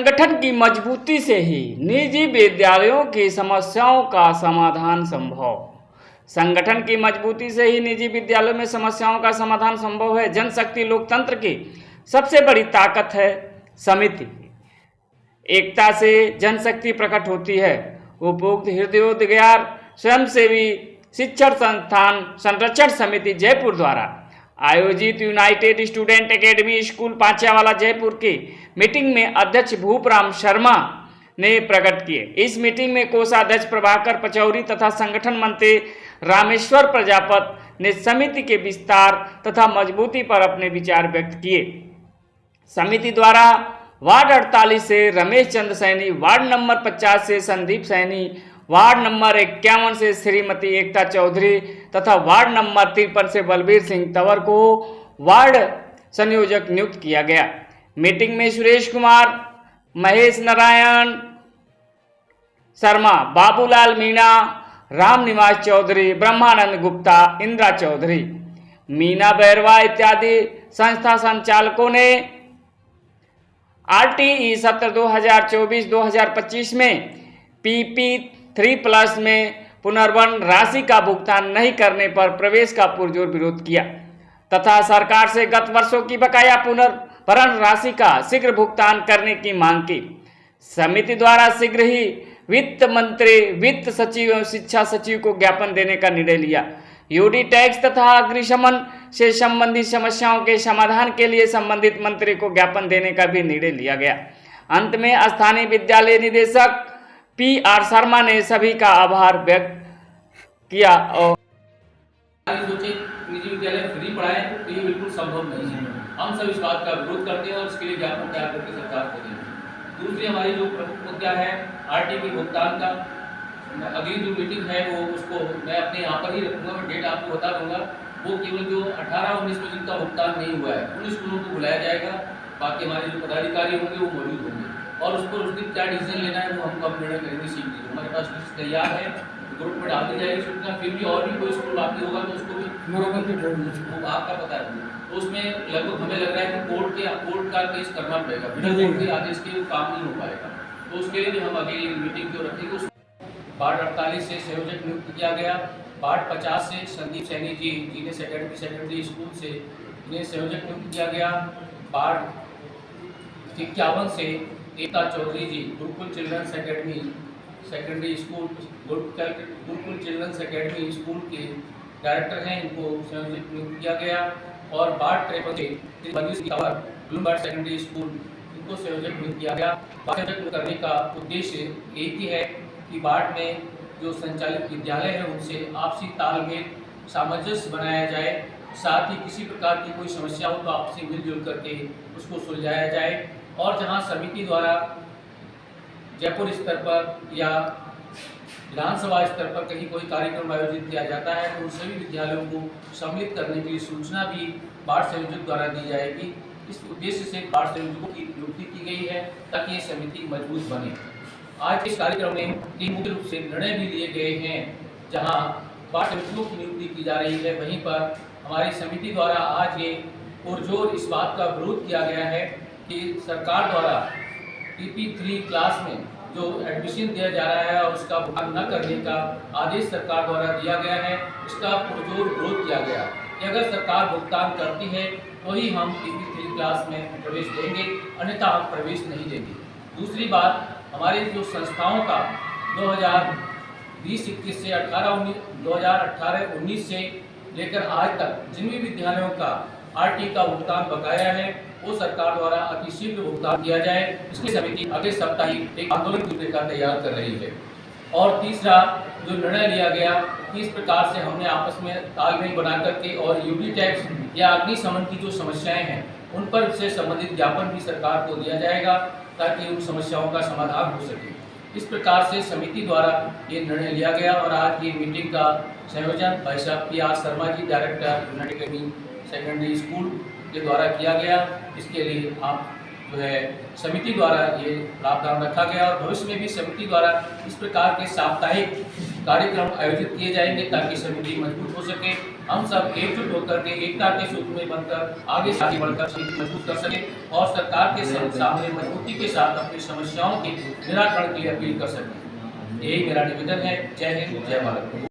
संगठन की मजबूती से ही निजी विद्यालयों की समस्याओं का समाधान संभव। संगठन की मजबूती से ही निजी विद्यालयों में समस्याओं का समाधान संभव है। जनशक्ति लोकतंत्र की सबसे बड़ी ताकत है समिति। एकता से जनशक्ति प्रकट होती है। उपयुक्त हृदयोद्गार स्वयंसेवी शिक्षण संस्थान संरक्षण समिति जयपुर द्वारा आयोजित United student academy school Panchyawala Jaipur की मीटिंग में अध्यक्ष भूपराम शर्मा ने प्रकट किए। इस मीटिंग में कोषाध्यक्ष प्रभाकर पचौरी तथा संगठन मंत्री रामेश्वर प्रजापत ने समिति के विस्तार तथा मजबूती पर अपने विचार व्यक्त किए। समिति द्वारा वार्ड 48 से रमेश चंद्र सैनी, वार्ड नंबर 50 से संदीप सैनी, वार्ड नंबर 51 से श्रीमती एकता चौधरी तथा वार्ड नंबर 53 से बलबीर सिंह तंवर को वार्ड संयोजक नियुक्त किया गया। मीटिंग में सुरेश कुमार, महेश नारायण शर्मा, बाबूलाल मीणा, राम निवास चौधरी, ब्रह्मानंद गुप्ता, इंदिरा चौधरी, मीना बैरवा इत्यादि संस्था संचालकों ने आरटीई सत्र 2024-2025 में PP3+ में पुनर्वन राशि का भुगतान नहीं करने पर प्रवेश का पुरजोर विरोध किया तथा सरकार से गत वर्षों की बकाया पुनर्भरण राशि का शीघ्र भुगतान करने की मांग की। समिति द्वारा शीघ्र ही वित्त मंत्री, वित्त सचिव एवं शिक्षा सचिव को ज्ञापन देने का निर्णय लिया। यूडी टैक्स तथा अग्निशमन से संबंधित समस्याओं के समाधान के लिए संबंधित मंत्री को ज्ञापन देने का भी निर्णय लिया गया। अंत में स्थानीय विद्यालय निदेशक PR शर्मा ने सभी का आभार व्यक्त किया। और निजी विद्यालय फ्री पढ़ाएं तो ये बिल्कुल संभव नहीं है। हम सब इस बात का विरोध करते हैं और इसके लिए ज्ञापन तैयार करके सरकार को देंगे। दूसरी हमारी जो प्रमुख मुद्दा है आरटी के भुगतान का, अगली जो मीटिंग है वो उसको मैं अपने यहाँ पर ही रखूँगा, मैं डेट आपको बता दूंगा। वो केवल जो 18-19 में जिनका भुगतान नहीं हुआ है उन स्कूलों को बुलाया जाएगा। बाकी हमारे जो पदाधिकारी होंगे वो मौजूद होंगे और उस पर उस दिन क्या डिसीजन लेना है वो हम कब निर्णय करेंगे सीख लीजिए। हमारे पास लिस्ट तैयार है, ग्रुप में डाल दी जाएगी सूचना। फिर भी और भी कोई स्कूल बाकी होगा तो उसको भी आपका पता है तो उसमें लगभग हमें लग रहा है कि कोर्ट का केस करना पड़ेगा, बिना कोर्ट के आदेश के काम नहीं हो पाएगा। तो उसके लिए भी हम अगली मीटिंग जो रखेंगे वार्ड 48 से संयोजक नियुक्त किया गया। वार्ड 50 से संदीप सैनी जी जीने सेकेंडरी स्कूल से इन्हें संयोजक नियुक्त किया गया। वार्ड 51 से Ekta Chaudhary ji Gurukul Children's Academy secondary school Gurukul Children's Academy school के डायरेक्टर हैं, इनको संयोजक नियुक्त किया गया। और वार्ड 53 से ब्लूमबर्ग सेकेंडरी स्कूल इनको संयोजक नियुक्त किया गया। संयोजक करने का उद्देश्य एक ही है कि वार्ड में जो संचालित विद्यालय है उनसे आपसी तालमेल सामंजस्य बनाया जाए, साथ ही किसी प्रकार की कोई समस्या हो तो आपसी मिलजुल करके उसको सुलझाया जाए। और जहां समिति द्वारा जयपुर स्तर पर या विधानसभा स्तर पर कहीं कोई कार्यक्रम आयोजित किया जाता है तो उन सभी विद्यालयों को सम्मिलित करने की सूचना भी वार्ड संयोजक द्वारा दी जाएगी। इस उद्देश्य से वार्ड संयोजकों की नियुक्ति की गई है ताकि ये समिति मजबूत बने। आज इस कार्यक्रम में 3 मुख्य रूप से निर्णय भी लिए गए हैं। जहां वार्ड समितियों की नियुक्ति की जा रही है, वहीं पर हमारी समिति द्वारा आज ये पुरजोर इस बात का विरोध किया गया है कि सरकार द्वारा PP3 क्लास में जो एडमिशन दिया जा रहा है और उसका भुगतान न करने का आदेश सरकार द्वारा दिया गया है, इसका पुरजोर विरोध किया गया कि अगर सरकार भुगतान करती है तो ही हम PP3 क्लास में प्रवेश देंगे, अन्यथा हम प्रवेश नहीं देंगे। दूसरी बात, हमारे जो संस्थाओं का 2020-21 से 2018-19 से लेकर आज तक जिन भी विद्यालयों का आरटी का भुगतान बकाया है वो सरकार द्वारा अतिशीघ्र भुगतान किया जाए। इसकी समिति अगले सप्ताह ही एक आंदोलन रूपरेखा तैयार कर रही है। और तीसरा जो निर्णय लिया गया कि इस प्रकार से हमने आपस में तालमेल बना करके और यूडी टैक्स या अग्निशमन की जो समस्याएं हैं उन पर से संबंधित ज्ञापन भी सरकार को दिया जाएगा ताकि उन समस्याओं का समाधान हो सके। इस प्रकार से समिति द्वारा ये निर्णय लिया गया और आज ये मीटिंग का संयोजन भाई साहब PR Sharma ji director United Academy secondary school के द्वारा किया गया। इसके लिए आप जो है समिति द्वारा ये प्रावधान रखा गया और भविष्य में भी समिति द्वारा इस प्रकार के साप्ताहिक कार्यक्रम आयोजित किए जाएंगे ताकि समिति मजबूत हो सके, हम सब एकजुट होकर के एकता के सूत्र में बनकर आगे से आगे बढ़कर समिति मजबूत कर सके और सरकार के सामने मजबूती के साथ अपनी समस्याओं के निराकरण की अपील कर सकें। यही मेरा निवेदन है। जय हिंद, जय भारत।